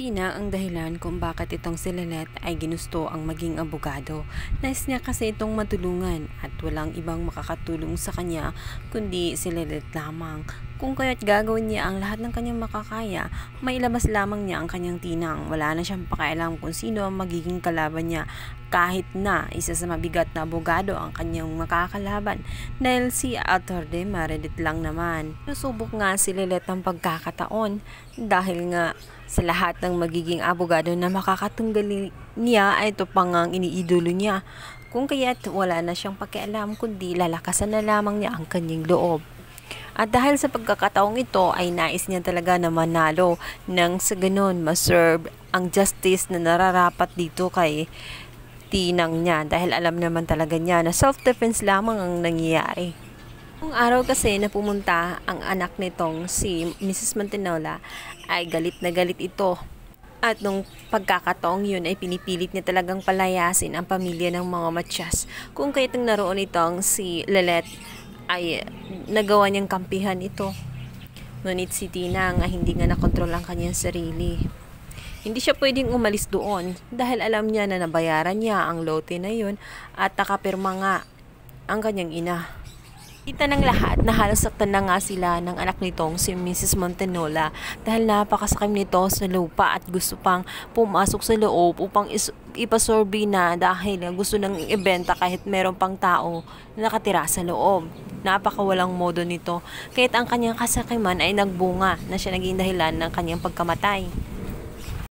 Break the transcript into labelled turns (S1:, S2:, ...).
S1: Tina ang dahilan kung bakit itong si Lynette ay ginusto ang maging abogado. Nais niya kasi itong matulungan at walang ibang makakatulong sa kanya kundi si Lynette lamang. Kung kaya't gagawin niya ang lahat ng kanyang makakaya, mailabas lamang niya ang kanyang Tinang. Wala na siyang pakialam kung sino ang magiging kalaban niya, kahit na isa sa mabigat na abogado ang kanyang makakalaban dahil si Autor de Meredith lang naman. Susubok nga si Lynette ang pagkakataon dahil nga sa lahat ng magiging abogado na makakatunggal niya ay ito pang ang iniidolo niya. Kung kaya't wala na siyang pakialam kundi lalakasan na lamang niya ang kanyang loob. At dahil sa pagkakataong ito ay nais niya talaga na manalo nang sa ganun maserve ang justice na nararapat dito kay Tinang niya dahil alam naman talaga niya na self-defense lamang ang nangyayari. Nung araw kasi na pumunta ang anak nitong si Mrs. Montenola ay galit na galit ito. At nung pagkakataong yun ay pinipilit niya talagang palayasin ang pamilya ng mga Matias. Kung kaya't naroon itong si Lynette ay nagawa niyang kampihan ito. Ngunit si Tina nga hindi nga nakontrol ang kanyang sarili. Hindi siya pwedeng umalis doon dahil alam niya na nabayaran niya ang lote na yun at nakapirma nga ang kanyang ina. Kita ng lahat na halos saktan na nga sila ng anak nitong si Mrs. Montenola dahil napakasakim nito sa lupa at gusto pang pumasok sa loob upang ipasorbi na dahil gusto nang ibenta kahit meron pang tao na nakatira sa loob. Napakawalang modo nito kahit ang kanyang kasakiman ay nagbunga na siya naging dahilan ng kanyang pagkamatay.